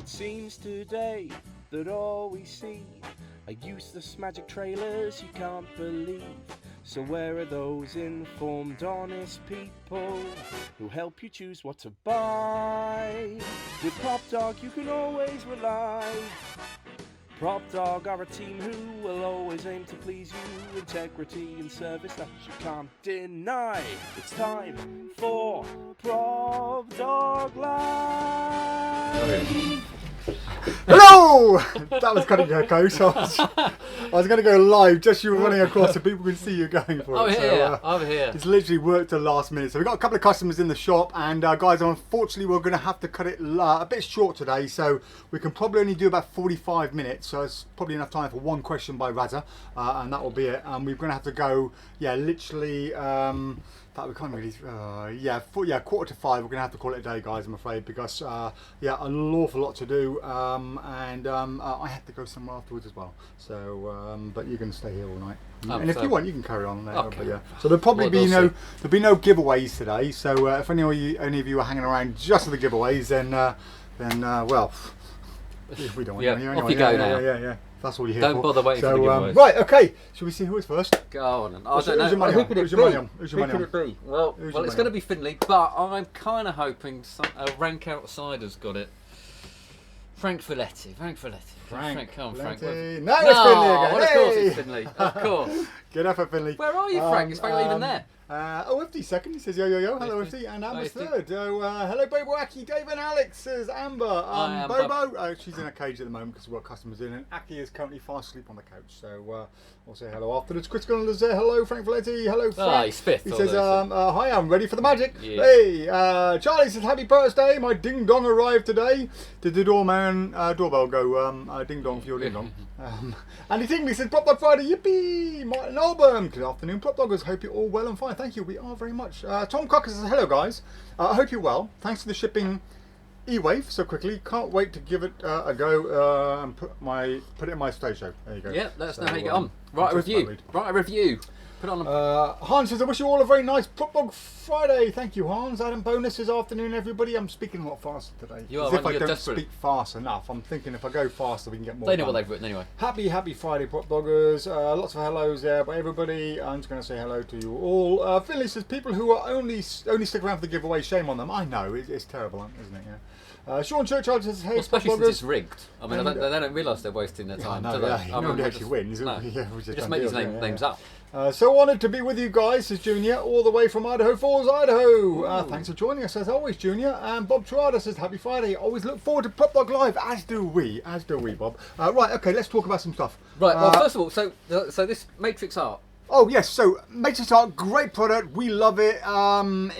It seems today that all we see are useless magic trailers you can't believe. So where are those informed, honest people who help you choose what to buy? With PropDog you can always rely. PropDog are a team who will always aim to please you. Integrity and service that you can't deny. It's time for PropDog Live. Hello! That was cutting your coat. So I was going to go live, just you running across so people can see you going for it. I'm here. It's literally worked to the last minute. So we've got a couple of customers in the shop, and guys, unfortunately we're going to have to cut it a bit short today, so we can probably only do about 45 minutes, so it's probably enough time for one question by Raza, and that will be it. We're going to have to go, literally, we can't really, quarter to 5, we're going to have to call it a day, guys, I'm afraid, because, an awful lot to do, and I have to go somewhere afterwards as well, so, but you're going to stay here all night. And if you want, you can carry on later. Okay. But so there'll probably be no giveaways today. So if any of you are hanging around just for the giveaways, then well, we don't want you anyway. Off you go now. Yeah. That's all you're here Don't for. bother waiting for the giveaways. Right, okay. Should we see who is first? Go on. I Who's don't know. your money on? Who's your money on? Who's your Who money could on? it be? Well, it's going to be Finley, but I'm kind of hoping a rank outsider's got it. Frank Folletti. Frank, come on, Frank. No, it's Finley again. Well, of course it's Finley. Of course. Get up at Finley. Where are you, Frank? Is Frank not even there? Ifty second. He says yo. Hello Ifty, and Amber's third. Hello Bobo, Aki, Dave, and Alex. Says Amber. Bobo. She's in a cage at the moment because we've got customers in, and Aki is currently fast asleep on the couch. So we'll say hello afterwards. Critical is there. Hello Frank Folletti. Hello Frank. He's fifth. He says hi. I'm ready for the magic. Yeah. Hey, Charlie says happy birthday. My ding dong arrived today. Did the doorbell go ding dong for your ding dong? Andy Tingley says PropDog Friday. Yippee. Martin Alburn. Good afternoon, PropDoggers. Hope you're all well and fine. Thank you. We are very much. Tom Cocker says hello, guys. I hope you're well. Thanks for the shipping e-wave so quickly. Can't wait to give it a go and put it in my stage show. There you go. Yeah, let us know how you get on. Write a review. Put on Hans says I wish you all a very nice PropDog Friday. Thank you, Hans. Adam Bonus this afternoon, everybody. I'm speaking a lot faster today. You are. As if I you're don't desperate. speak fast enough. I'm thinking if I go faster, we can get more. They know done. what they've written anyway. Happy Friday, PropDoggers. Lots of hellos there by everybody. I'm just going to say hello to you all. Finley says people who are only stick around for the giveaway, shame on them. I know, it's terrible, isn't it? Yeah. Sean Churchill says, hey, especially since it's rigged. I mean, they don't realise they're wasting their time, do they? Nobody actually wins. No. Just make these names up. So honoured to be with you guys, says Junior, all the way from Idaho Falls, Idaho. Thanks for joining us as always, Junior. And Bob Troada says, happy Friday. Always look forward to PropDog Live, as do we, Bob. Right, okay, let's talk about some stuff. Right, well, first of all, so this Matrix art. Oh yes, so Matrix Art, great product, we love it.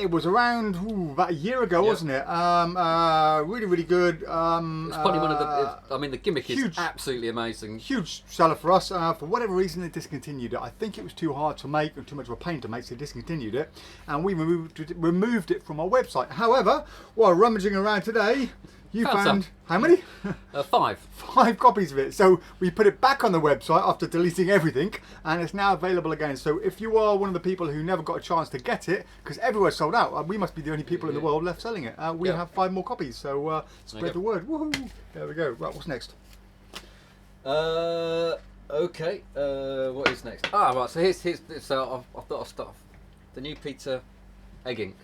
It was around about a year ago, wasn't it? Really good. It's probably one of the. I mean, the gimmick is absolutely amazing. Huge seller for us. For whatever reason, they discontinued it. I think it was too hard to make and too much of a pain to make, so they discontinued it, and we removed it from our website. However, while rummaging around today, you found how many? 5. 5 copies of it. So we put it back on the website after deleting everything, and it's now available again. So if you are one of the people who never got a chance to get it, because everywhere's sold out, we must be the only people in the world left selling it. We have 5 more copies. So spread the word. Woohoo! There we go. Right, what's next? Okay. What is next? Right. So here's so I've got our stuff. The new Peter Egging.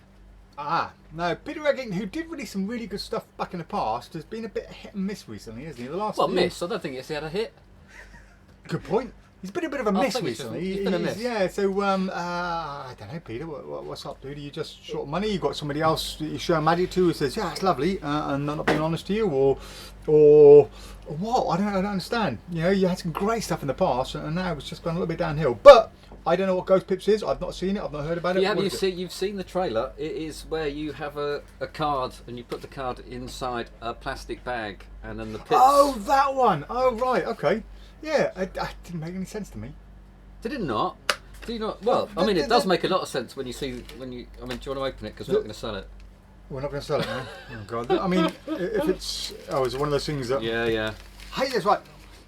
No, Peter Egging, who did release some really good stuff back in the past, has been a bit hit and miss recently, hasn't he? The last miss. I don't think he had a hit. Good point. He's been a bit of a miss recently. He's been a miss. Yeah, so I don't know, Peter. What's up, dude? Are you just short of money? You got somebody else you show magic to who says, yeah, it's lovely, and not being honest to you, or what? I don't understand. You know, you had some great stuff in the past, and now it's just gone a little bit downhill. But I don't know what Ghost Pips is. I've not seen it. I've not heard about it. Yeah, you've seen the trailer. It is where you have a card and you put the card inside a plastic bag, and then the pips. Oh, that one. Oh, right. Okay. Yeah, it didn't make any sense to me. Did it not? Do you not? Well, I mean, it does make a lot of sense when you see I mean, do you want to open it because we're not going to sell it? We're not going to sell it, no. Oh God. I mean, if it's it's one of those things that. Yeah. Hey, that's right.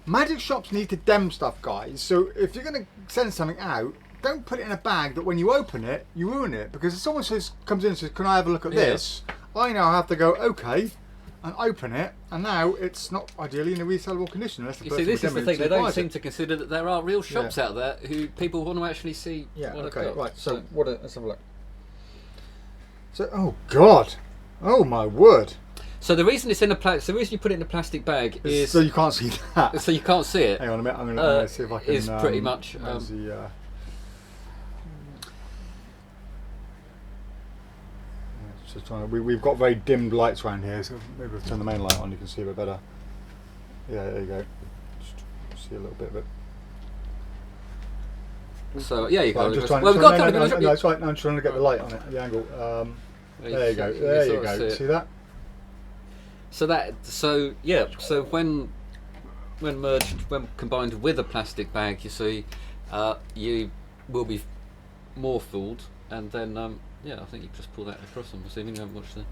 Magic shops need to dem stuff, guys. So if you're going to send something out, don't put it in a bag that when you open it, you ruin it. Because if someone comes in and says, "Can I have a look at this?" I now have to go, okay. and open it, and now it's not ideally in a resellable condition. Unless the You person see, this is the thing. They don't buys seem it. to consider that there are real shops out there who people want to actually see. Yeah. what Okay. they've got. Right. So what? Let's have a look. So, oh God, oh my word! So the reason it's in a the reason you put it in a plastic bag is So you can't see that. so you can't see it. Hang on a minute. I'm going to see if I can. Is pretty much. Just trying to, we've got very dimmed lights around here, so maybe we'll turn the main light on. You can see a bit better. Yeah, there you go. Just see a little bit of it. So yeah, you Well, got. I'm just trying. Well, we've got a no, couple it's right. No, I'm trying to get the light on it, the angle. There you go. There you go. See that? So yeah. So when combined with a plastic bag, you see, you will be more fooled, and then yeah, I think you just pull that across. I'm assuming you haven't watched the.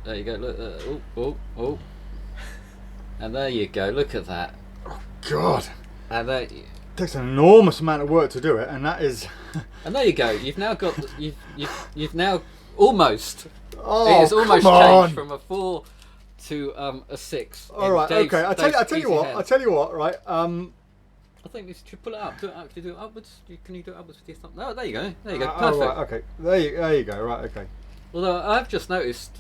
There you go. Look. Oh. And there you go. Look at that. Oh God. And there. It takes an enormous amount of work to do it, and that is. And there you go. You've now got. You've now almost. Oh, it has almost come on. changed from a 4 to a 6. All right. Okay. I tell you what. Right. I think you should pull it up. Do it upwards. Can you do it upwards with your thumb? No, there you go. There you go. Oh, Perfect. right, okay. There you go. Right. Okay. Although I've just noticed,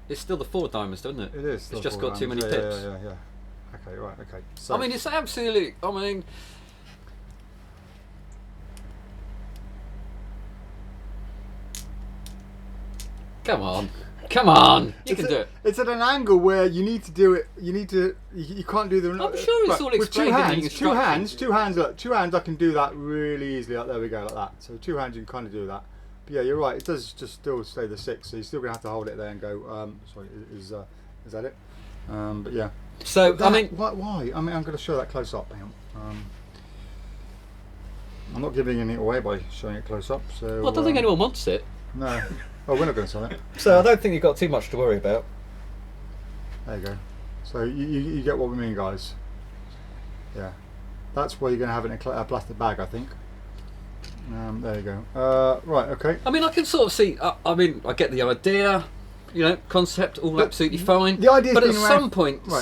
it's still the 4 diamonds, doesn't it? It is. It's just got too many pips. Yeah. Okay. Right. Okay. So, I mean, it's absolutely. I mean. Come on! You can do it. It's at an angle where you need to do it. You can't do the. I'm sure it's all with explained in the instructions. Two hands. Look, 2 hands. I can do that really easily. Like, there we go, like that. So 2 hands, you can kind of do that. But yeah, you're right. It does just still stay the 6. So you're still gonna have to hold it there and go. Sorry, is that it? But yeah. So That, I mean, why? I mean, I'm going to show that close up. Hang on. I'm not giving anything away by showing it close up. So. well, I don't think anyone wants it. No. Oh, we're not going to sell it. So I don't think you've got too much to worry about. There you go. So you get what we mean, guys. Yeah, that's where you're going to have it in a plastic bag, I think. There you go. Right, okay. I mean, I can sort of see. I mean, I get the idea. You know, concept all absolutely fine. The idea, but at been around, some point, right.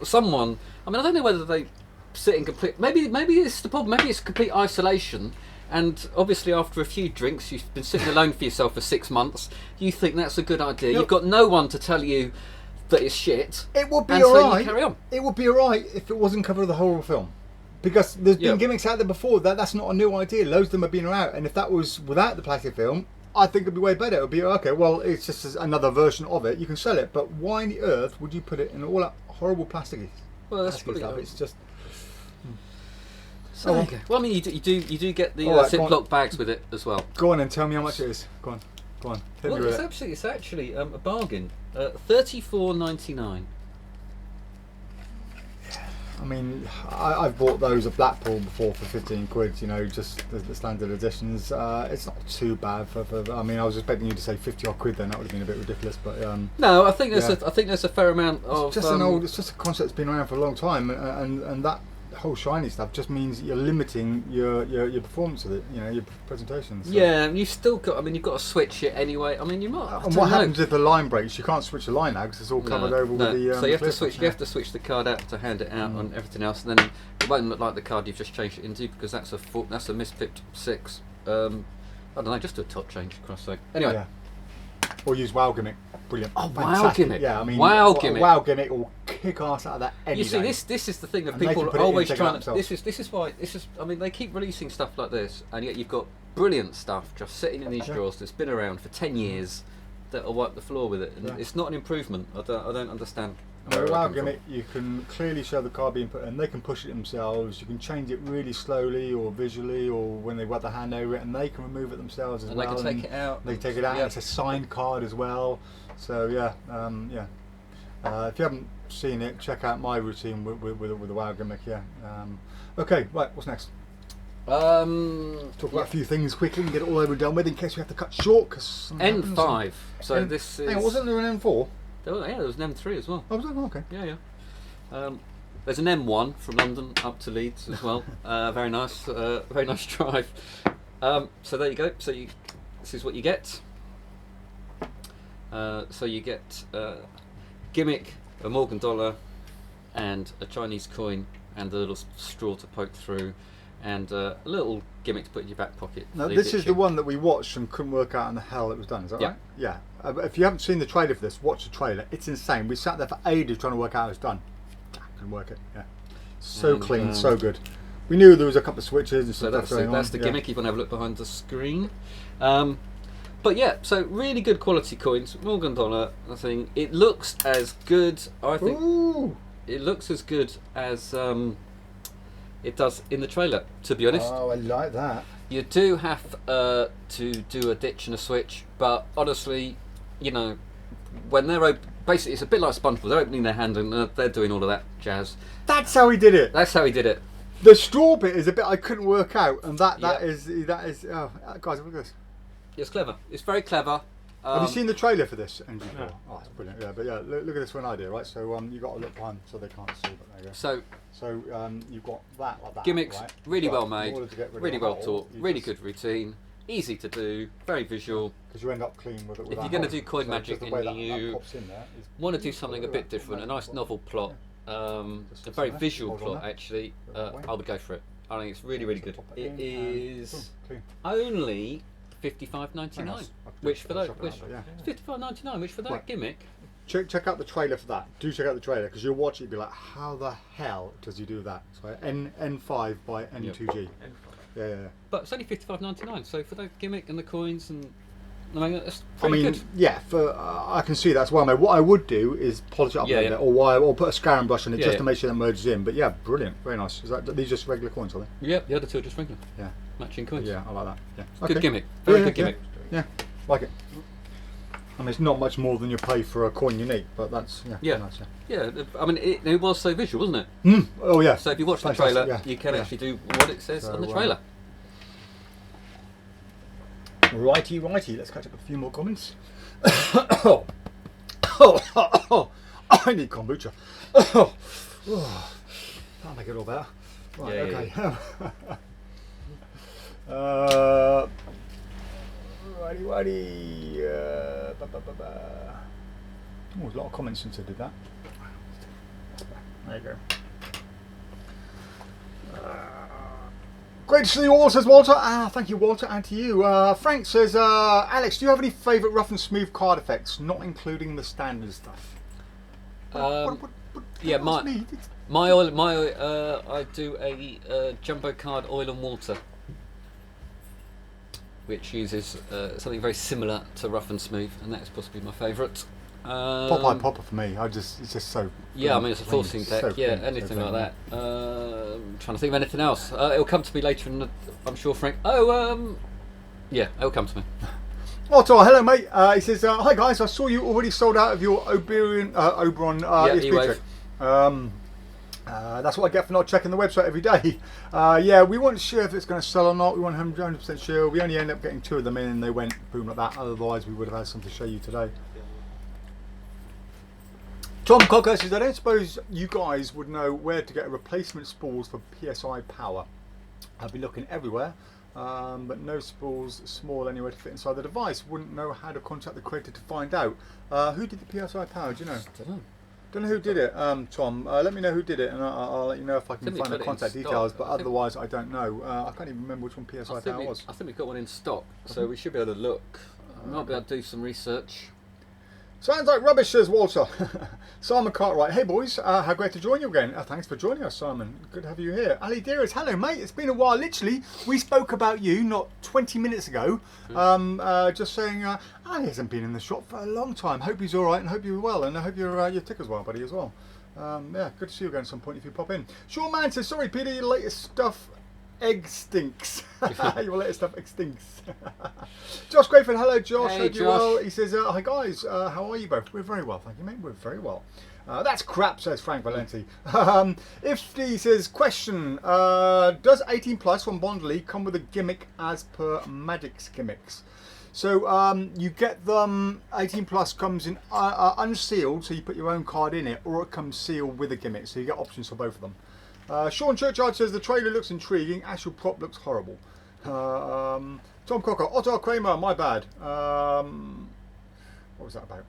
someone. I mean, I don't know whether they sit in complete. Maybe it's the problem. Maybe it's complete isolation. And obviously, after a few drinks, you've been sitting alone for yourself for 6 months. You think that's a good idea. You've got no one to tell you that it's shit. It would be and so alright. you carry on. It would be alright if it wasn't covered the whole film, because there's been gimmicks out there before. That's not a new idea. Loads of them have been around, and if that was without the plastic film, I think it'd be way better. It'd be okay. Well, it's just another version of it. You can sell it, but why on the earth would you put it in all that horrible plastic? Well, that's probably stuff? It's just. So there you go. Well, I mean, you do get the Right, Ziploc bags with it as well. Go on and tell me how much it is. Go on. Hit me Well, with it. it's actually a bargain. $34.99. I mean, I've bought those at Blackpool before for 15 quid. You know, just the standard editions. It's not too bad. I mean, I was expecting you to say 50 odd quid. Then that would have been a bit ridiculous. But no, I think there's a fair amount of. It's just a concept that's been around for a long time, and that whole shiny stuff just means you're limiting your performance of it. You know, your presentation. So. Yeah, and you've still got. I mean, you've got to switch it anyway. I mean, you might. And what happens if the line breaks? You can't switch the line now because it's all covered over with the. So you have to switch. You have to switch the card out to hand it out and everything else, and then it won't look like the card you've just changed it into because that's a mispipped 6. I don't know, just do a top change across. So anyway. Yeah. Or use WoW gimmick. Brilliant. Oh, fantastic. WoW gimmick. Yeah, I mean, WoW gimmick. WoW gimmick will kick ass out of that any You see, day. this is the thing that And they people can put are it in, always take it trying out to. This is why. I mean, they keep releasing stuff like this, and yet you've got brilliant stuff just sitting in these drawers that's been around for 10 years that'll wipe the floor with it, and it's not an improvement. I don't understand. With WoW gimmick, you can clearly show the card being put in. They can push it themselves. You can change it really slowly or visually, or when they wrap their hand over it, and they can remove it themselves as And well. they can take it out. They take it out. Yeah. It's a signed card as well. So yeah. If you haven't seen it, check out my routine with the WoW gimmick. Yeah. Okay. Right. What's next? Talk about a few things quickly and get it all over and done with in case we have to cut short. Cause N5. So this is. Hang on, wasn't there an N4? There was an M3 as well. Oh, was it? Oh, okay. Yeah. There's an M1 from London up to Leeds as well. Very nice drive. So there you go. This is what you get. So you get gimmick, a Morgan dollar, and a Chinese coin, and a little straw to poke through, and a little gimmick to put in your back pocket. Now, this is the one that we watched and couldn't work out how the hell it was done, is that right? Yeah. If you haven't seen the trailer for this, watch the trailer. It's insane. We sat there for ages trying to work out how it's done. Couldn't work it, yeah. So clean, so good. We knew there was a couple of switches and stuff going on. That's the gimmick, if you want to have a look behind the screen. But yeah, so really good quality coins. Morgan dollar, I think. It looks as good, I think. Ooh. It looks as good as it does in the trailer, to be honest. Oh, I like that. You do have to do a ditch and a switch, but honestly, you know, when they're basically, it's a bit like SpongeBob. They're opening their hand and they're doing all of that jazz. That's how he did it. That's how he did it. The straw bit is a bit I couldn't work out, and that is oh, guys, look at this. It's clever. It's very clever. Have you seen the trailer for this NG4? No. Oh, it's brilliant. Yeah, but yeah, look at this one idea, right? So you got to look behind so they can't see, but there you go. So you've got that like that. Gimmicks, right? really But well made, in order to get rid of really the well hole, taught, you really just- good routine, easy to do, very visual. Because you end up clean with it. If you're going to do coin magic the and way that you pops in there is want to do something a bit different, a nice novel plot, a very visual Hold on plot there. actually, That way. I would go for it. I think it's really, really good. Pop It in and is boom, clean. only $55.99, Very nice. which for that, Shop it out, yeah. $55.99, which for that Right. gimmick, Check out the trailer for that. Do check out the trailer because you'll watch it and be like, how the hell does he do that? So N5 by N2G. Yeah. but it's only $55.99. So for that gimmick and the coins and I mean, that's pretty good. yeah, for I can see that's well made. What I would do is polish it up a little bit, or put a scouring brush on it just to make sure that merges in. But yeah, brilliant, very nice. Is that these just regular coins, are they? Yeah, the other two are just regular. Yeah, Matching coins. yeah, I like that. Yeah, Good gimmick. Very good gimmick. Yeah, like it. I mean, it's not much more than you pay for a coin unique, but that's Yeah. nice, Yeah, I mean, it was so visual, wasn't it? Oh yeah. So if you watch the Fantastic, trailer, yeah, you can yeah. actually do what it says So, on the trailer. Righty. Let's catch up with a few more comments. I need kombucha. That'll make it all better. Right, Yeah, okay. Righty. Oh, there's a lot of comments since I did that. There you go. Great to see you all, says Walter. Thank you, Walter, and to you. Frank says, Alex, do you have any favourite rough and smooth card effects, not including the standard stuff? Yeah, I do a jumbo card oil and water, which uses something very similar to rough and smooth, and that is possibly my favourite. Popeye Popper for me. It's just so. Yeah, I mean it's a clean, forcing deck. so Yeah, clean, anything so like clean. that. I'm trying to think of anything else. It'll come to me later, I'm sure, Frank. Yeah, it'll come to me. Otto, hello mate. He says, hi guys, I saw you already sold out of your Oberon ESP E-Wave. trick. That's what I get for not checking the website every day. Yeah, we weren't sure if it's going to sell or not. We weren't 100% sure. We only ended up getting 2 of them in and they went boom like that. Otherwise, we would have had something to show you today. Tom Cocker says, I don't suppose you guys would know where to get a replacement spools for PSI power. I've been looking everywhere, but no spools small anywhere to fit inside the device. Wouldn't know how to contact the creator to find out. Who did the PSI power? Do you know? Don't know who did it, Tom. Let me know who did it, and I'll let you know if I can find the contact details. But otherwise, I don't know. I can't even remember which one PSI power was. I think we've got one in stock, so we should be able to look. I might be able to do some research. Sounds like rubbish, says Walter. Simon Cartwright. Hey boys, how great to join you again. Thanks for joining us, Simon. Good to have you here. Ali Dearest, hello mate. It's been a while. Literally, we spoke about you not 20 minutes ago. Just saying, Ali hasn't been in the shop for a long time. Hope he's all right and hope you're well. And I hope your ticker's well, buddy, as well. Yeah, good to see you again at some point if you pop in. Sean Man says, sorry Peter, your latest stuff egg stinks. Your latest stuff egg stinks. Josh Grayford, hello Josh, Hey, hope you're Josh. well. He says, hi guys, how are you both? We're very well, thank you mate, we're very well. That's crap, says Frank Valenti. Ifty says, question, does 18 plus from Bondley come with a gimmick as per Magic's gimmicks? So you get them, 18 plus comes in unsealed, so you put your own card in it, or it comes sealed with a gimmick, so you get options for both of them. Sean Churchyard says the trailer looks intriguing, actual prop looks horrible. Tom Cocker, Otto Kramer, my bad. What was that about?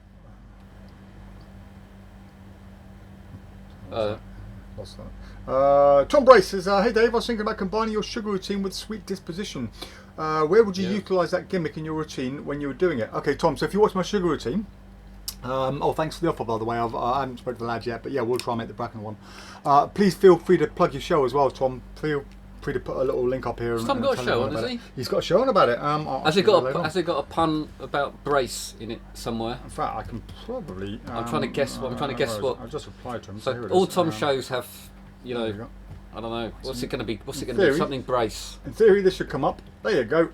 Lost that. Tom Brace says, hey Dave, I was thinking about combining your sugar routine with sweet disposition. Where would you utilise that gimmick in your routine when you were doing it? Okay, Tom, so if you watch my sugar routine, oh, thanks for the offer, by the way. I haven't spoken to the lads yet, but yeah, we'll try and make the Bracken one. Please feel free to plug your show as well, Tom. Feel free to put a little link up here. Has Tom got a show on, has he? He's got a show on about it. Has it got a pun about brace in it somewhere? In fact, I can probably. I'm trying to guess what. I've just replied to him. So all Tom's shows have, you know, I don't know. What's it going to be? What's it going to be? Something brace. In theory, this should come up. There you go.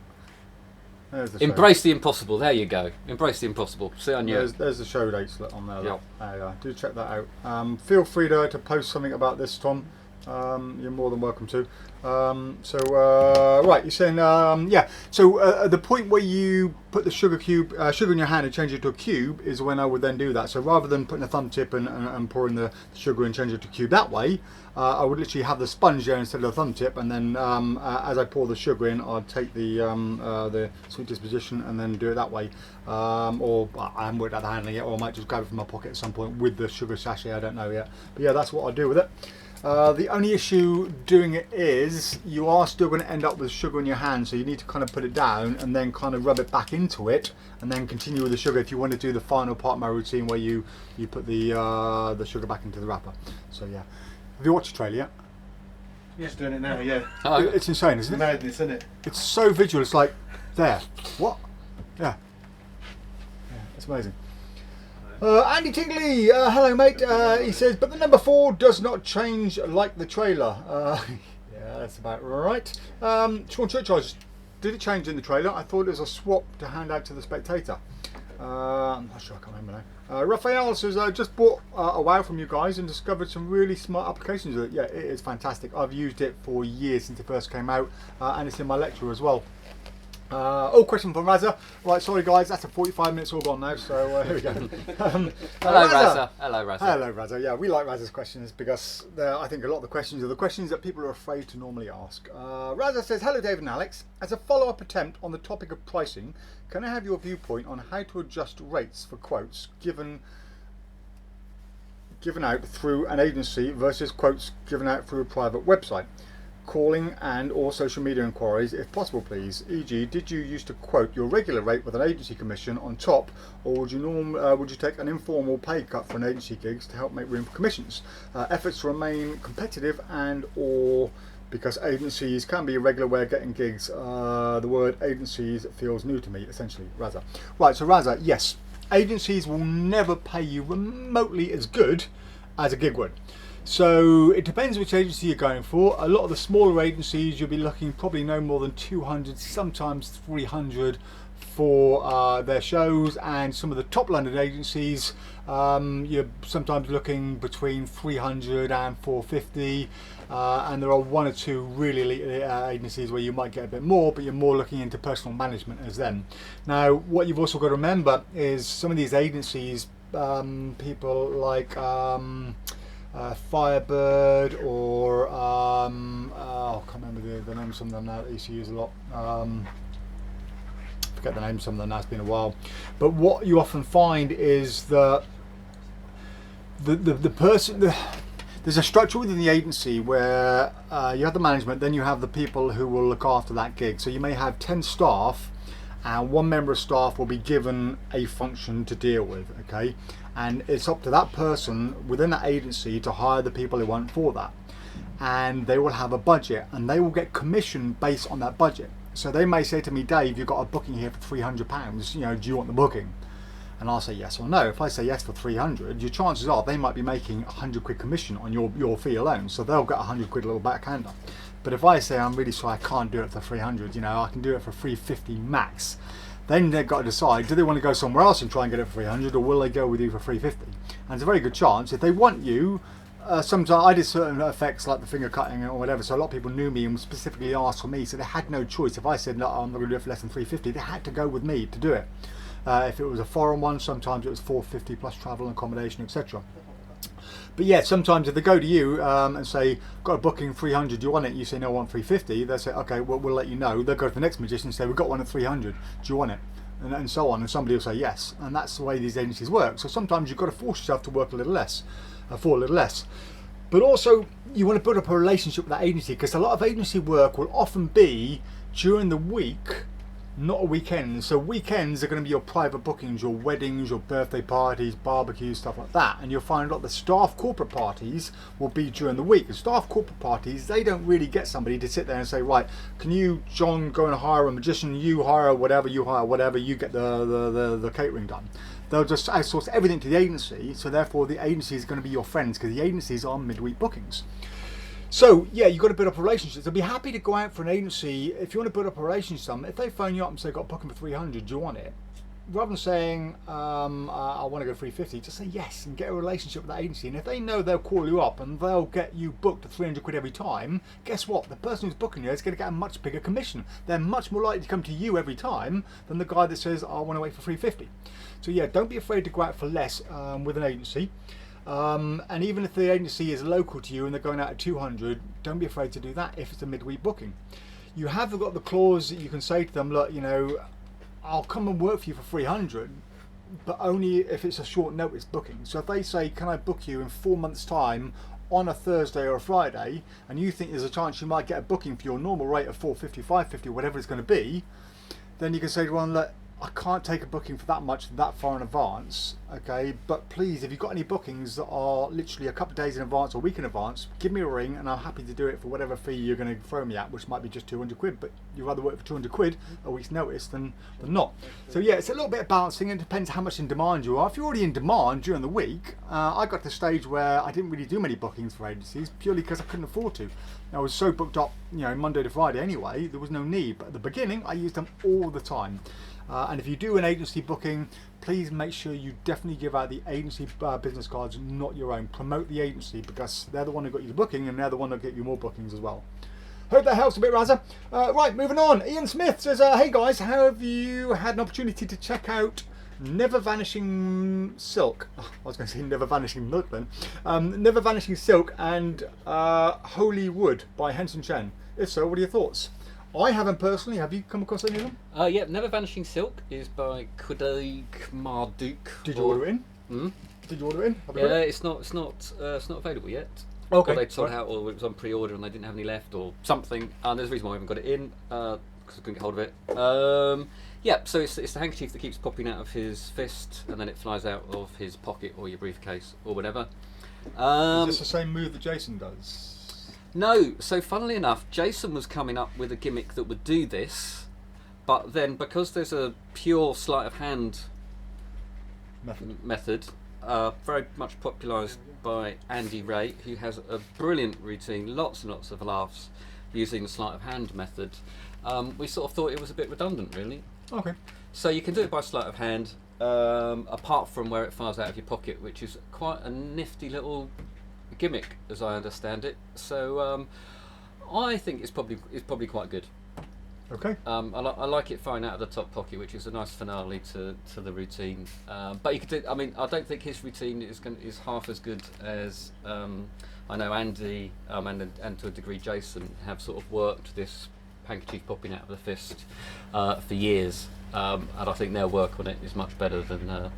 There's the Embrace show. the impossible. There you go. Embrace the impossible. See on you. There's the show dates on there. Yep. There you go. Do check that out. Feel free to post something about this, Tom. You're more than welcome to. Right, you're saying yeah. So the point where you put the sugar in your hand and change it to a cube is when I would then do that. So rather than putting a thumb tip and pouring the sugar and change it to a cube that way, I would literally have the sponge there instead of the thumb tip, and then as I pour the sugar in, I'd take the sweet disposition and then do it that way. Or I haven't worked out the handling yet, or I might just grab it from my pocket at some point with the sugar sachet. I don't know yet, but yeah, that's what I do with it. The only issue doing it is you are still going to end up with sugar in your hand, so you need to kind of put it down and then kind of rub it back into it and then continue with the sugar if you want to do the final part of my routine where you put the sugar back into the wrapper. So yeah, have you watched the trailer yet? Yes, doing it now, yeah. It's insane, isn't it? Madness, isn't it? It's so visual, it's like, there, what? Yeah, it's amazing. Andy Tingley, hello mate, he says, but the number 4 does not change like the trailer. Yeah, that's about right. Sean Churchard, did it change in the trailer? I thought it was a swap to hand out to the spectator. I'm not sure, I can't remember now. Raphael says, I just bought a WoW from you guys and discovered some really smart applications of it. Yeah, it is fantastic. I've used it for years since it first came out, and it's in my lecture as well. Question from Razza. Right, sorry guys, that's a 45 minutes all gone now, so here we go. Hello Razza. Hello Razza. Hello Razza. Yeah, we like Razza's questions because I think a lot of the questions are the questions that people are afraid to normally ask. Razza says, hello David and Alex. As a follow-up attempt on the topic of pricing, can I have your viewpoint on how to adjust rates for quotes given out through an agency versus quotes given out through a private website? Calling and or social media inquiries if possible please, e.g. did you used to quote your regular rate with an agency commission on top, or would you take an informal pay cut for an agency gigs to help make room for commissions? Efforts to remain competitive and or because agencies can be a regular way of getting gigs. The word agencies feels new to me, essentially. Razza. Right, so Razza, yes, agencies will never pay you remotely as good as a gig would. So it depends which agency you're going for. A lot of the smaller agencies, you'll be looking probably no more than 200, sometimes 300 for their shows, and some of the top London agencies, you're sometimes looking between 300 and 450, and there are one or two really elite agencies where you might get a bit more, but you're more looking into personal management as them. Now, what you've also got to remember is some of these agencies, people like Firebird or I can't remember the name of some of them now that I used to use a lot. Forget the name of some of them now, it's been a while. But what you often find is that the person, there's a structure within the agency where you have the management, then you have the people who will look after that gig. So you may have 10 staff and one member of staff will be given a function to deal with, okay? And it's up to that person within that agency to hire the people they want for that. And they will have a budget and they will get commission based on that budget. So they may say to me, Dave, you've got a booking here for £300, you know, do you want the booking? And I'll say yes or no. If I say yes for 300, your chances are they might be making 100 quid commission on your fee alone. So they'll get 100 quid a little backhander. But if I say, I'm really sorry, I can't do it for 300, you know, I can do it for 350 max. Then they've got to decide, do they want to go somewhere else and try and get it for 300, or will they go with you for 350? And it's a very good chance, if they want you, sometimes I did certain effects like the finger cutting or whatever, so a lot of people knew me and specifically asked for me, so they had no choice. If I said, no, I'm not going to do it for less than 350, they had to go with me to do it. If it was a foreign one, sometimes it was 450 plus travel and accommodation, etc. But yeah, sometimes if they go to you and say, got a booking 300, do you want it? You say, no, I want 350. They say, okay, well, we'll let you know. They'll go to the next magician and say, we've got one at 300. Do you want it? and so on, and somebody will say yes, and that's the way these agencies work. So sometimes you've got to force yourself to work a little less, for a little less. But also you want to build up a relationship with that agency, because a lot of agency work will often be during the week, not a weekend. So weekends are going to be your private bookings, your weddings, your birthday parties, barbecues, stuff like that. And you'll find a lot of the staff corporate parties will be during the week. And staff corporate parties, they don't really get somebody to sit there and say, right, can you, John, go and hire a magician, you hire whatever, you get the catering done. They'll just outsource everything to the agency, so therefore the agency is going to be your friends, because the agencies are midweek bookings. So yeah, you've got to build up a relationship. So be happy to go out for an agency if you want to build up a relationship. If they phone you up and say, got a booking for 300, do you want it? Rather than saying, I want to go 350, just say yes and get a relationship with that agency. And if they know they'll call you up and they'll get you booked at 300 quid every time, guess what? The person who's booking you is going to get a much bigger commission. They're much more likely to come to you every time than the guy that says, I want to wait for 350. So yeah, don't be afraid to go out for less with an agency. And even if the agency is local to you and they're going out at 200, don't be afraid to do that if it's a midweek booking. You have got the clause that you can say to them, look, you know, I'll come and work for you for 300, but only if it's a short notice booking. So if they say, can I book you in 4 months time on a Thursday or a Friday, and you think there's a chance you might get a booking for your normal rate of 450, 550, whatever it's going to be, then you can say to one, look, I can't take a booking for that much that far in advance, okay, but please, if you've got any bookings that are literally a couple of days in advance or a week in advance, give me a ring and I'm happy to do it for whatever fee you're going to throw me at, which might be just 200 quid, but you'd rather work for 200 quid a week's notice than not. So yeah, it's a little bit of balancing. It depends how much in demand you are. If you're already in demand during the week, I got to the stage where I didn't really do many bookings for agencies purely because I couldn't afford to. I was so booked up, you know, Monday to Friday anyway, there was no need, but at the beginning I used them all the time. And if you do an agency booking, please make sure you definitely give out the agency business cards, not your own. Promote the agency, because they're the one who got you the booking and they're the one that get you more bookings as well. Hope that helps a bit, Razza. Right, moving on. Ian Smith says, hey guys, how have you had an opportunity to check out Never Vanishing Silk? Oh, I was going to say Never Vanishing Milk then. Never Vanishing Silk and Holy Wood by Henson Chen. If so, what are your thoughts? I haven't personally. Have you come across any of them? Yeah, Never Vanishing Silk is by PropDog Magic. Did you order it in? Hmm? Did you order it in? Yeah, it's not available yet. Okay. Or they sold out, or it was on pre-order and they didn't have any left, or something. And there's a reason why I haven't got it in, because I couldn't get hold of it. Yeah, so it's the handkerchief that keeps popping out of his fist, and then it flies out of his pocket or your briefcase or whatever. Is this the same move that Jason does? No, so funnily enough, Jason was coming up with a gimmick that would do this, but then because there's a pure sleight of hand method very much popularised by Andy Ray, who has a brilliant routine, lots and lots of laughs using the sleight of hand method, we sort of thought it was a bit redundant, really. Okay. So you can do it by sleight of hand, apart from where it fires out of your pocket, which is quite a nifty little gimmick, as I understand it. So I think it's probably quite good. Okay. I like it firing out of the top pocket, which is a nice finale to the routine. But you could do, I mean, I don't think his routine is half as good as I know Andy and to a degree Jason have sort of worked this handkerchief popping out of the fist for years, and I think their work on it is much better than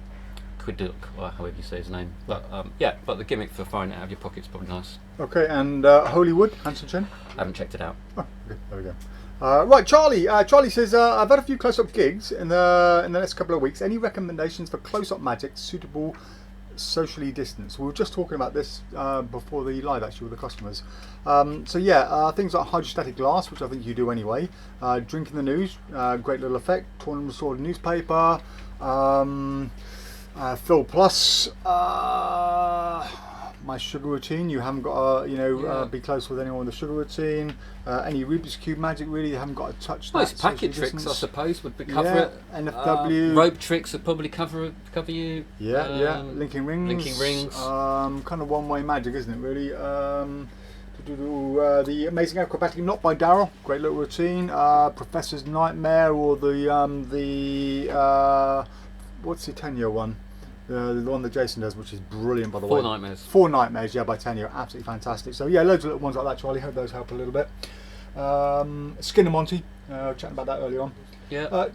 Quidduck, or however you say his name. But yeah, but the gimmick for firing it out of your pocket is probably nice. Okay, and Hollywood, Hanson Chen? I haven't checked it out. Oh, okay, there we go. Right, Charlie. Charlie says, I've had a few close-up gigs in the next couple of weeks. Any recommendations for close-up magic suitable socially distanced? We were just talking about this before the live, actually, with the customers. So yeah, things like hydrostatic glass, which I think you do anyway. Drinking the news, great little effect. Torn and sword newspaper. Phil Plus. My sugar routine, you haven't got to be close with anyone with a sugar routine. Any Rubik's Cube magic, really, you haven't got to touch that. Most packet tricks, I suppose, would cover it. NFW. Rope tricks would probably cover you. Yeah. Linking rings. Kind of one-way magic, isn't it, really? The Amazing Acrobatic Knot by Daryl, great little routine. Professor's Nightmare, or the what's the 10-year one? The one that Jason does, which is brilliant, by the way. Four Nightmares, yeah, by Tanya, absolutely fantastic. So yeah, loads of little ones like that, Charlie. Hope those help a little bit. Skin and Monty, chatting about that earlier on. Yeah.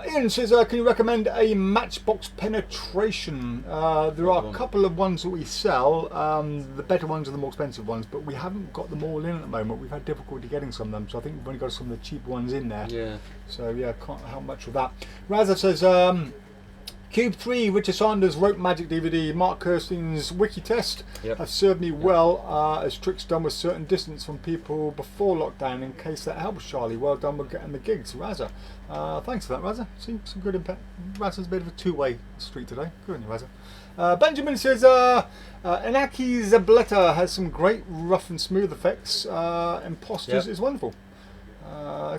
Ian says, can you recommend a matchbox penetration? There are a couple of ones that we sell. The better ones are the more expensive ones, but we haven't got them all in at the moment. We've had difficulty getting some of them, so I think we've only got some of the cheaper ones in there. Yeah. So yeah, can't help much with that. Razza says, Cube 3, Richard Sanders' Rope Magic DVD, Mark Kirsten's Wiki Test have served me well as tricks done with certain distance from people before lockdown, in case that helps, Charlie. Well done with getting the gigs, Razza. Thanks for that, Razza. Some good impact. Razza's a bit of a two-way street today. Good on you, Razza. Benjamin says, Inaki Zabletta has some great rough and smooth effects. Imposters is wonderful.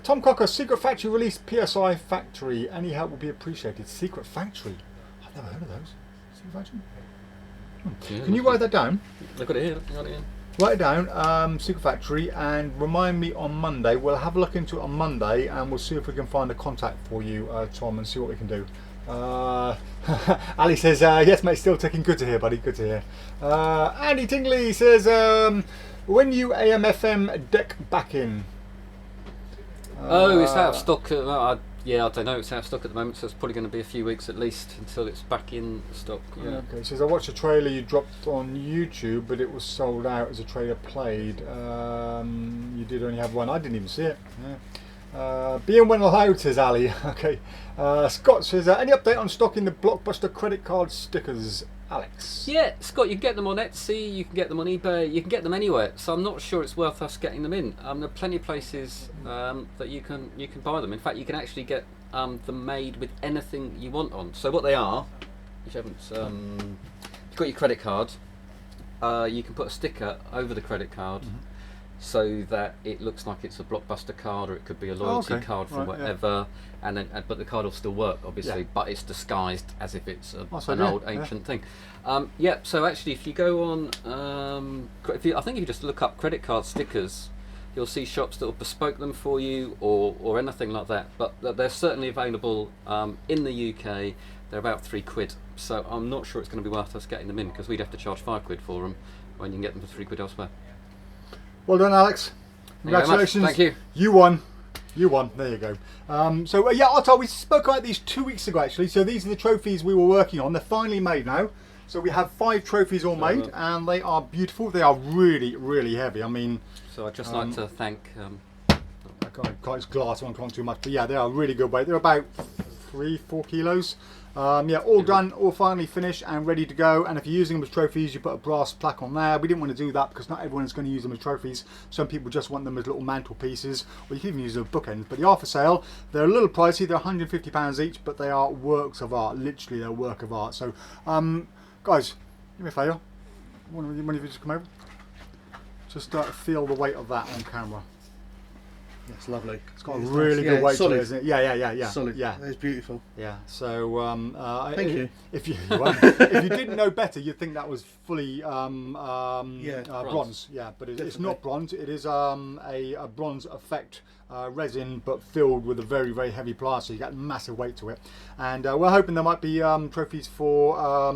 Tom Cocker, Secret Factory released PSI Factory. Any help will be appreciated. Secret Factory? I've never heard of those. Secret Factory? Yeah, Can you write that down? Look at it here. Got it here. Write it down, Secret Factory, and remind me on Monday. We'll have a look into it on Monday, and we'll see if we can find a contact for you, Tom, and see what we can do. Ali says, yes mate, still ticking. Good to hear, buddy, good to hear. Andy Tingley says, when you AM/FM deck back in? It's out of stock. I don't know. It's out of stock at the moment, so it's probably going to be a few weeks at least until it's back in stock. Yeah. Okay. Says, I watched a trailer you dropped on YouTube, but it was sold out as a trailer played. You did only have one. I didn't even see it. Yeah. Being when allowed, says Ali. Okay. Scott says, any update on stocking the Blockbuster credit card stickers, Alex? Yeah, Scott, you can get them on Etsy, you can get them on eBay, you can get them anywhere. So I'm not sure it's worth us getting them in. There are plenty of places that you can buy them. In fact, you can actually get them made with anything you want on. So what they are, if you haven't, you've got your credit card. You can put a sticker over the credit card. So that it looks like it's a Blockbuster card, or it could be a loyalty card from whatever, and then but the card will still work, obviously, but it's disguised as if it's an old ancient thing. So actually, if you go on, I think if you just look up credit card stickers, you'll see shops that will bespoke them for you, or anything like that. But they're certainly available in the UK. They're about £3, so I'm not sure it's going to be worth us getting them in, because we'd have to charge £5 for them when you can get them for £3 elsewhere. Well done, Alex. Congratulations. Thank you. You won. You won. There you go. Otto, we spoke about these 2 weeks ago, actually. So these are the trophies we were working on. They're finally made now. So we have 5 trophies all made, and they are beautiful. They are really, really heavy. I mean... So I'd just like to thank... it's glass, I can't too much. But yeah, they are really good weight. They're about 3-4 kilos. All done, all finally finished and ready to go. And if you're using them as trophies, you put a brass plaque on there. We didn't want to do that because not everyone is going to use them as trophies. Some people just want them as little mantle pieces, or you can even use them as bookends. But they are for sale. They're a little pricey. They're £150 each, but they are works of art. Literally, they're a work of art. So, guys, do me a favour. One of you just come over. Just feel the weight of that on camera. That's lovely. It's got a really good weight to it, isn't it? Yeah. Solid. Yeah. It's beautiful. Yeah. So thank you. If you didn't know better, you'd think that was fully bronze. Yeah, but it's not bronze. It is a bronze effect resin, but filled with a very, very heavy plaster. You get massive weight to it. And we're hoping there might be trophies for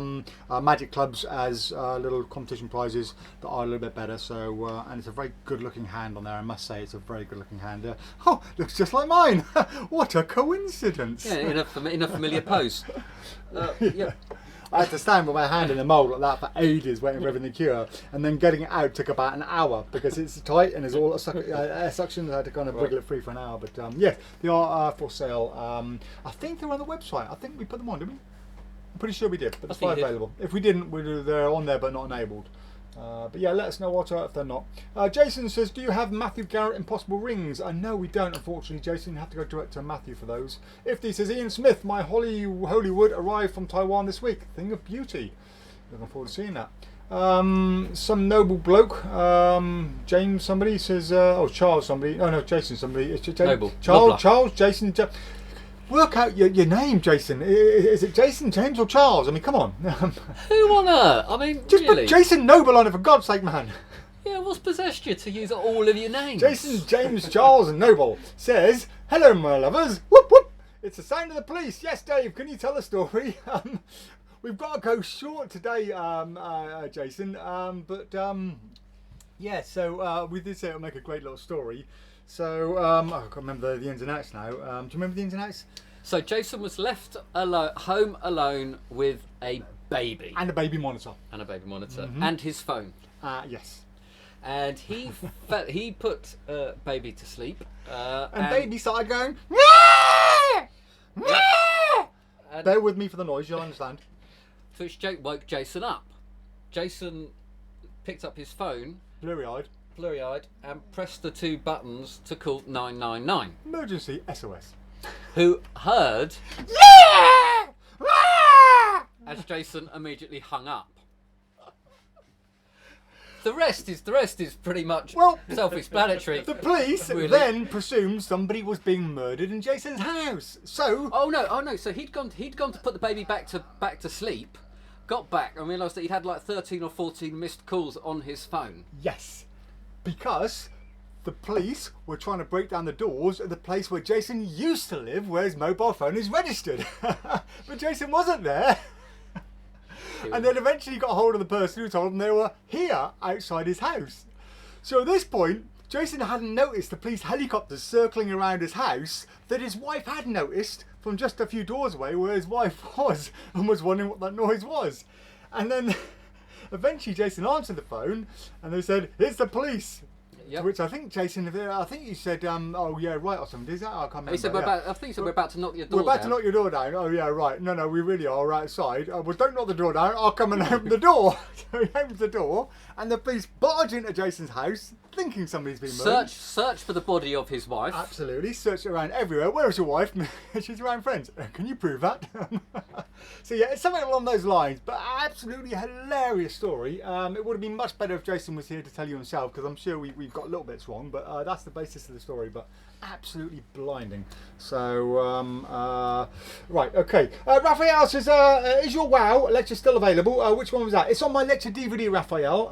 Magic clubs as little competition prizes that are a little bit better. So and it's a very good looking hand on there. I must say, it's a very good looking hand. Looks just like mine. What a coincidence. Yeah, in a familiar pose. Yeah. I had to stand with my hand in the mould like that for ages, waiting for everything to cure, and then getting it out took about an hour because it's tight and there's all air suction. I had to kind of wiggle it free for an hour. But yes, they are for sale. I think they're on the website. I think we put them on, didn't we? I'm pretty sure we did, but it's available. If we didn't, they're on there but not enabled. But yeah, let us know what if they're not. Jason says, do you have Matthew Garrett Impossible Rings? No, we don't, unfortunately, Jason. You have to go direct to Matthew for those. He says, Ian Smith, my holy wood arrived from Taiwan this week. Thing of beauty. Looking forward to seeing that. Some noble bloke, James somebody says, Charles somebody. Oh no, Jason somebody. It's Noble. Charles, Jason. Work out your name, Jason. Is it Jason, James, or Charles? I mean, come on. Who on earth? I mean, just really? put Jason Noble on it, for God's sake, man. Yeah, what's possessed you to use all of your names? Jason, James, Charles, and Noble says, hello, my lovers. Whoop, whoop. It's the sound of the police. Yes, Dave, can you tell a story? We've got to go short today, Jason. So we did say it would make a great little story. So I can't remember the ins and outs now. Do you remember the ins and outs? So Jason was left home alone with a baby. And a baby monitor. And his phone. Yes. And he put baby to sleep. And baby started going, and bear with me for the noise, you'll understand. which woke Jason up. Jason picked up his phone, blurry-eyed, and pressed the 2 buttons to call 999. Emergency SOS. Who heard as Jason immediately hung up. The rest is pretty much self-explanatory. The police then presumed somebody was being murdered in Jason's house. So Oh no! So he'd gone to put the baby back to sleep, got back and realised that he'd had like 13 or 14 missed calls on his phone. yes, because the police were trying to break down the doors at the place where Jason used to live, where his mobile phone is registered. But Jason wasn't there. And then eventually got hold of the person who told him they were here outside his house. So at this point, Jason hadn't noticed the police helicopters circling around his house that his wife had noticed from just a few doors away where his wife was, and was wondering what that noise was. And then eventually Jason answered the phone and they said, "It's the police." Yep. To which I think Jason, I think you said, "Oh yeah, right," or something. Is that? I can't remember. He said, I think he said, we're about to knock your door We're about down. to knock your door down. Oh yeah, right. No, we really are. We're outside. Well, don't knock the door down. I'll come and open the door. So he opens the door, and the police barge into Jason's house, thinking somebody's been murdered. Search for the body of his wife. Absolutely. Search around everywhere. Where is your wife? She's around friends. Can you prove that? So yeah, it's something along those lines. But absolutely hilarious story. It would have been much better if Jason was here to tell you himself, because I'm sure we've got little bits wrong. But that's the basis of the story. But absolutely blinding. So right, okay. Raphael says, "Is your WoW lecture still available?" Which one was that? It's on my lecture DVD, Raphael.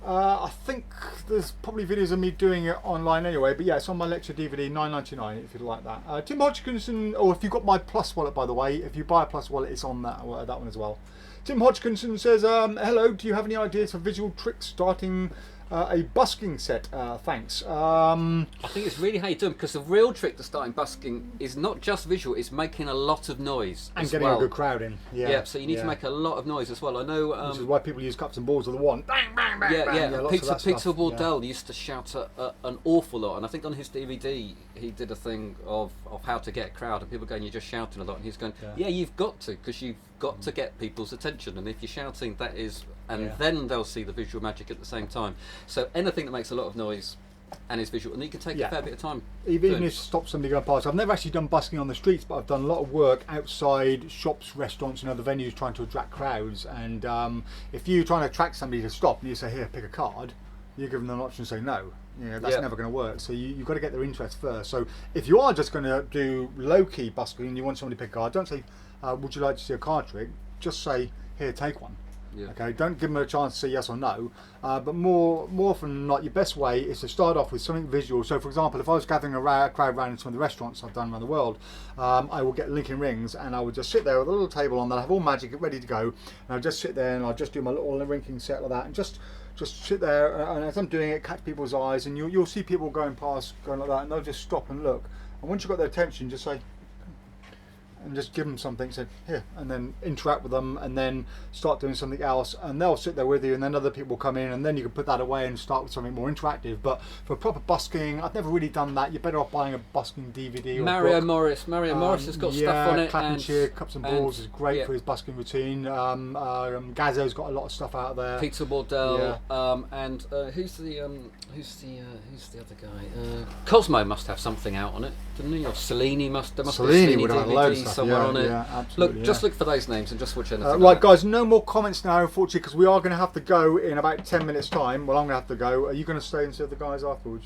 I think there's probably videos of me doing it online anyway, but yeah, it's on my lecture DVD, $9.99 if you'd like that. Tim Hodgkinson, if you've got my Plus wallet, by the way, if you buy a Plus wallet, it's on that one as well. Tim Hodgkinson says, "Hello, do you have any ideas for visual tricks starting a busking set? Thanks." I think it's really how you do them, because the real trick to starting busking is not just visual, it's making a lot of noise and as getting well. a good crowd in. Yeah, so you need to make a lot of noise as well. I know. Which is why people use cups and balls with the wand. Bang, bang, bang, bang. Lots of that Pizza stuff. Bordell used to shout an awful lot, and I think on his DVD he did a thing of how to get a crowd, and people going, "You're just shouting a lot," and he's going, "Yeah, you've got to, because you've got to get people's attention, and if you're shouting, that is, and then they'll see the visual magic at the same time." So anything that makes a lot of noise and is visual, and you can take a fair bit of time. Even if it stops somebody going past. I've never actually done busking on the streets, but I've done a lot of work outside shops, restaurants and other venues trying to attract crowds. And if you're trying to attract somebody to stop and you say, "Here, pick a card," you're giving them an option to say no. That's never going to work. So you've got to get their interest first. So if you are just going to do low-key busking and you want somebody to pick a card, don't say, "Would you like to see a card trick?" Just say, "Here, take one." Yeah. Okay, don't give them a chance to say yes or no, but more often than not, your best way is to start off with something visual. So for example, if I was gathering a crowd around in some of the restaurants I've done around the world, I will get linking rings and I would just sit there with a little table on that I have all magic ready to go, and I'll just sit there and I'll just do my little linking set like that, and just sit there, and as I'm doing it, catch people's eyes, and you'll see people going past, going like that, and they'll just stop and look, and once you've got their attention, just say, and just give them something, say here, and then interact with them, and then start doing something else, and they'll sit there with you, and then other people come in, and then you can put that away and start with something more interactive. But for proper busking, I've never really done that. You're better off buying a busking DVD or Mario book. Morris has got stuff on it. Clap and Cheer, Cups and Balls is great yeah. for his busking routine. Gazzo's got a lot of stuff out there. Pizza Bordell, and who's the other guy? Cosmo must have something out on it, didn't he? Or Cellini must be a Cellini Cellini would have DVD loads of stuff, somewhere on it. Yeah, absolutely, Just look for those names and just watch anything. Right, like that. guys, no more comments now, unfortunately, because we are going to have to go in about 10 minutes' time. Well, I'm going to have to go. Are you going to stay and serve the guys afterwards?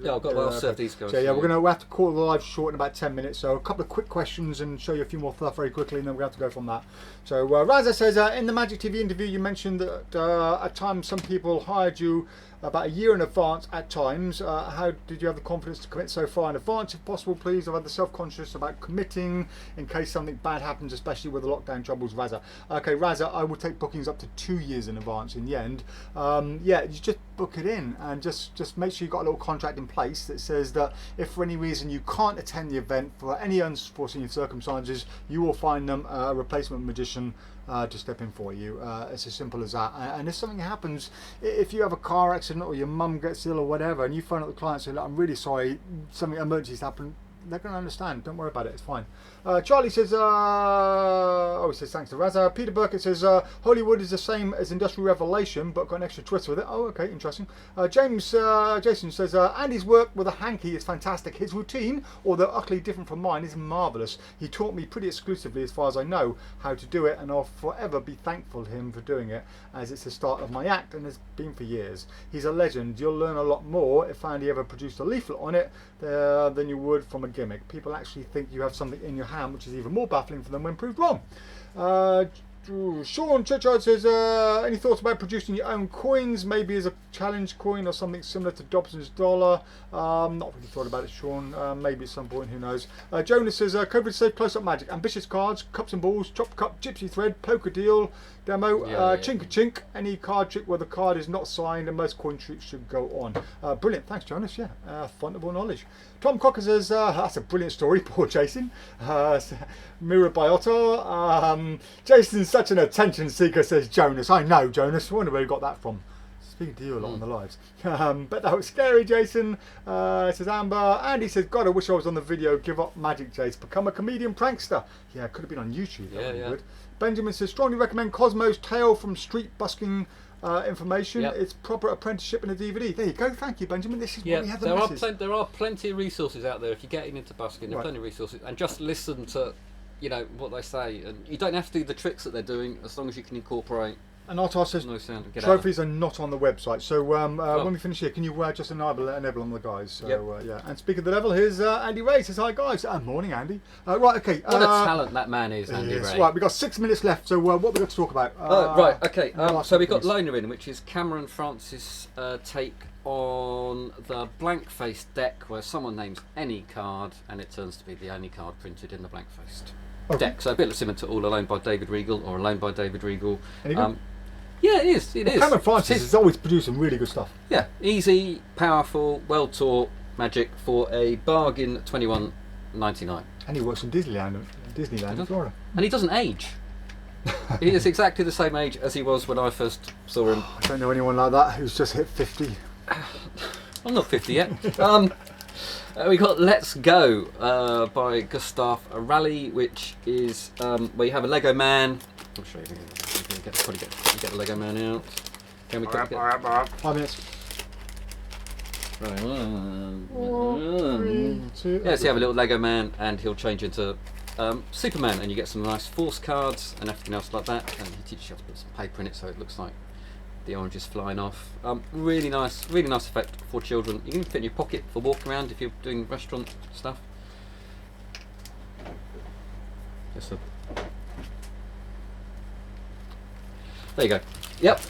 I'll serve these guys. So, we're going to have to call the live short in about 10 minutes. So a couple of quick questions and show you a few more stuff very quickly, and then we're going to have to go from that. So Raza says, in the Magic TV interview, you mentioned that at times some people hired you about a year in advance at times. How did you have the confidence to commit so far in advance? If possible, please. I've had the self-conscious about committing in case something bad happens, especially with the lockdown troubles, Razza. Okay, Razza, I will take bookings up to 2 years in advance in the end. Yeah, you just book it in and just make sure you've got a little contract in place that says that if for any reason you can't attend the event for any unforeseen circumstances, you will find them a replacement magician to step in for you. It's as simple as that. And if something happens, if you have a car accident or your mum gets ill or whatever, and you phone up the client and say, look, I'm really sorry, something emergency's happened, they're going to understand. Don't worry about it. It's fine. Charlie says, he says thanks to Razza. Peter Burkett says, Hollywood is the same as Industrial Revelation, but got an extra twist with it. Oh, okay, interesting. Jason says, Andy's work with a hanky is fantastic. His routine, although utterly different from mine, is marvellous. He taught me pretty exclusively, as far as I know, how to do it, and I'll forever be thankful to him for doing it, as it's the start of my act and has been for years. He's a legend. You'll learn a lot more if Andy ever produced a leaflet on it than you would from a gimmick. People actually think you have something in your hand, which is even more baffling for them when proved wrong. Sean Churchard says, any thoughts about producing your own coins, maybe as a challenge coin or something similar to Dobson's dollar? Not really thought about it, Sean. Maybe at some point, who knows. Jonas says, COVID safe close-up magic, ambitious cards, cups and balls, chopped cup, gypsy thread, poker deal, demo, chink chink, any card trick where the card is not signed, and most coin tricks should go on. Brilliant, thanks Jonas, yeah, fundable knowledge. Tom Cocker says, that's a brilliant story, poor Jason. Mirror by Otto. Jason's such an attention seeker, says Jonas. I know, Jonas, I wonder where you got that from. Speaking to you a lot on the lives. But that was scary, Jason. Says Amber. Andy says, God, I wish I was on the video. Give up magic, Jace. Become a comedian prankster. Yeah, could have been on YouTube. That would be good. Benjamin says, strongly recommend Cosmo's Tale from Street Busking information. Yep. It's proper apprenticeship in a DVD. There you go. Thank you, Benjamin. This is what we have the message. There are plenty of resources out there if you're getting into busking. There are plenty of resources. And just listen to, what they say. And you don't have to do the tricks that they're doing as long as you can incorporate. And Otto says, trophies are not on the website. So when we finish here, can you just enable on the guys? So, yeah. And speaking of the level, here's Andy Ray. Says, hi guys. Morning, Andy. Right, okay. What a talent that man is, Andy Ray. Right, we've got 6 minutes left. So what we got to talk about? Right, okay. So we've got Loner in, which is Cameron Francis' take on the blank-faced deck, where someone names any card, and it turns to be the only card printed in the blank-faced deck. So a bit similar to All Alone by David Regal, or Alone by David Regal. Any good? Yeah, it is. Cameron Francis is always producing really good stuff. Yeah, easy, powerful, well taught magic for a bargain, $21.99. And he works in Disneyland in Florida. And he doesn't age. He is exactly the same age as he was when I first saw him. I don't know anyone like that who's just hit 50. I'm not 50 yet. We got Let's Go by Gustav Rally, which is where you have a Lego man. I'll show you. Probably get the Lego man out. Can we get 5 minutes. Right. 3, 2. Yeah, so you have a little Lego man, and he'll change into Superman, and you get some nice Force cards and everything else like that. And he teaches you how to put some paper in it, so it looks like the orange is flying off. Really nice effect for children. You can fit in your pocket for walking around if you're doing restaurant stuff. There you go. Yep.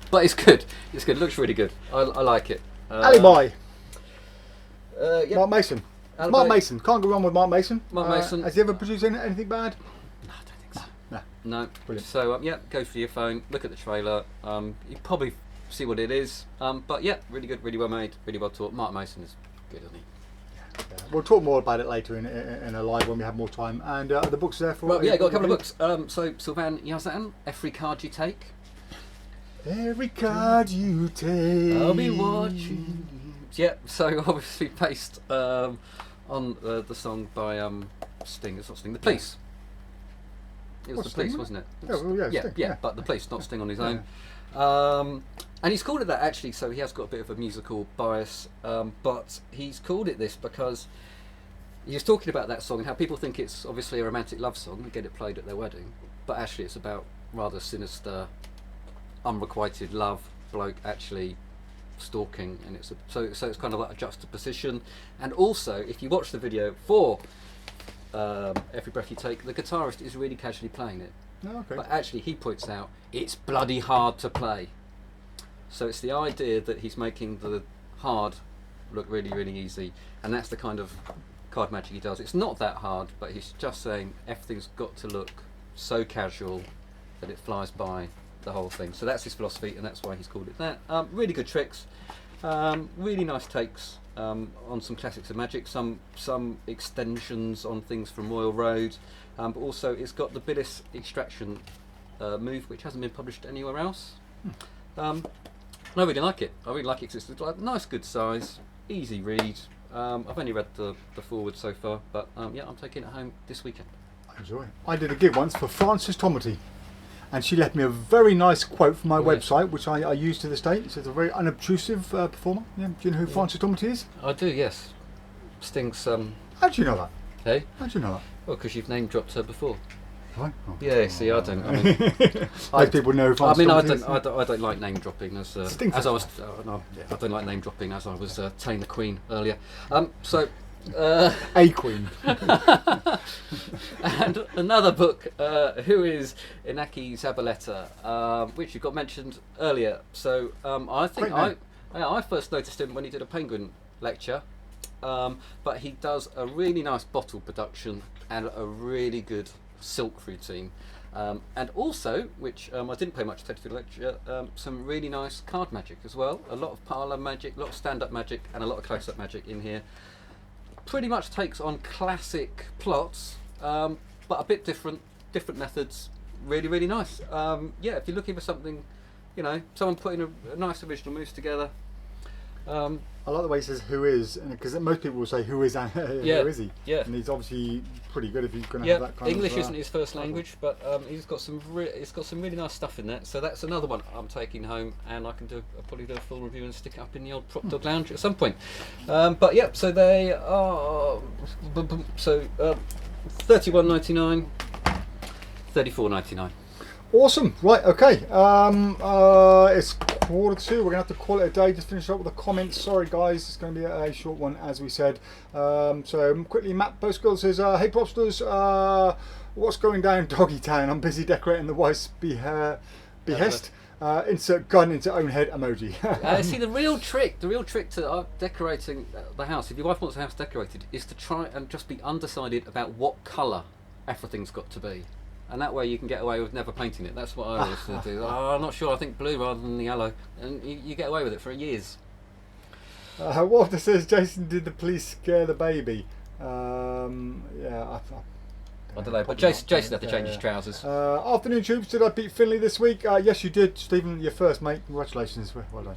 But it's good. It's good. It looks really good. I like it. Alibi. Yep. Mark Mason. Alibi. Mark Mason. Can't go wrong with Mark Mason. Mark Mason. Has he ever produced anything bad? No, I don't think so. No. Brilliant. So, go through your phone, look at the trailer. You probably see what it is. But yeah, really good, really well made, really well taught. Mark Mason is good, isn't he? Yeah. We'll talk more about it later in a live when we have more time. And the book's there for. Well, yeah, got a couple of books. So Sylvain Yazan, Every Card You Take. Every card you take. I'll be watching. Yeah. So obviously based on the song by Sting. It's not Sting. The Police. It was the Police, wasn't it? Yeah, but the Police, not Sting on his own. And he's called it that actually, so he has got a bit of a musical bias, but he's called it this because he was talking about that song and how people think it's obviously a romantic love song and get it played at their wedding, but actually it's about rather sinister, unrequited love, bloke actually stalking, and so it's kind of like a juxtaposition. And also, if you watch the video for Every Breath You Take, the guitarist is really casually playing it. Oh, okay. But actually he points out it's bloody hard to play. So it's the idea that he's making the hard look really, really easy, and that's the kind of card magic he does. It's not that hard, but he's just saying everything's got to look so casual that it flies by the whole thing. So that's his philosophy, and that's why he's called it that. Really good tricks, really nice takes on some classics of Magic, some extensions on things from Royal Road, but also it's got the Billis extraction move, which hasn't been published anywhere else. I really like it. I really like it 'cause it's like nice, good size, easy read. I've only read the forward so far, but yeah, I'm taking it home this weekend. Enjoy. I did a gig once for Frances Tomaty, and she left me a very nice quote from my website, which I use to this day. It's a very unobtrusive performer. Yeah. Do you know who Frances Tomaty is? I do, yes. Stinks. How do you know that? Hey? How do you know that? Well, because you've name dropped her before. Right. Oh. Yeah. See, I don't. I mean, Most people know who Frances Tomaty is. I don't like name dropping as I was. No, I don't like name dropping as I was telling the Queen earlier. So. A Queen. And another book, who is Inaki Zabaleta, which you got mentioned earlier. So I think I first noticed him when he did a penguin lecture, but he does a really nice bottle production and a really good silk routine, and also, which I didn't pay much attention to the lecture, some really nice card magic as well. A lot of parlour magic, a lot of stand-up magic, and a lot of close-up magic in here. Pretty much takes on classic plots, but a bit different methods. Really, really nice. Yeah, if you're looking for something, someone putting a nice original moves together. I like the way he says "who is," because most people will say "who is who is he?" Yeah, and he's obviously pretty good if you're going to have that kind English of. isn't his first language, but he's got some really nice stuff in there. So that's another one I'm taking home, and I'll probably do a full review and stick it up in the old PropDog Lounge at some point. But yeah, so they are $31.99, $34.99. Awesome. Right. Okay. It's 1:45. We're gonna have to call it a day. Just finish up with the comments. Sorry, guys. It's going to be a short one, as we said. So quickly, Matt Bosgill says, "Hey, Propsters, what's going down, Doggy Town? I'm busy decorating the wife's behest. Insert gun into own head emoji." See, the real trick to decorating the house, if your wife wants the house decorated, is to try and just be undecided about what colour everything's got to be. And that way you can get away with never painting it. That's what I always do. I'm not sure, I think blue rather than the yellow. And you get away with it for years. Walter says, "Jason, did the police scare the baby?" I don't know, but Jason had to change his trousers. Afternoon troops, did I beat Finley this week? Yes, you did, Stephen. You're first, mate. Congratulations. Well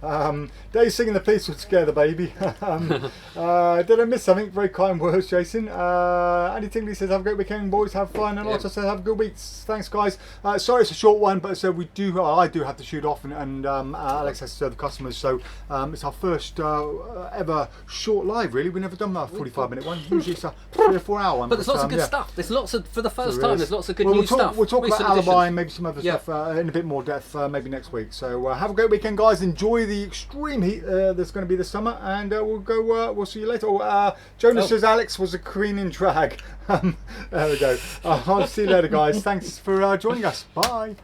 done. Dave singing "The Police Would Scare the Baby." Did I miss something? Very kind words, Jason. Andy Tingley says, "Have a great weekend, boys. Have fun." And Otto says, "Have a good week." Thanks, guys. Sorry, it's a short one, but so I do have to shoot off, and Alex has to serve the customers. So it's our first ever short live. Really, we've never done a 45-minute one. Usually it's a 3 or 4 hour one. But there's lots of good stuff. There's lots of, for the first time, there's lots of good new stuff. We'll talk about Alibi and maybe some other stuff in a bit more depth maybe next week. So have a great weekend, guys. Enjoy the extreme heat that's going to be this summer, and we'll see you later. Jonas says Alex was a queen in drag. There we go. I'll see you later, guys. Thanks for joining us. Bye.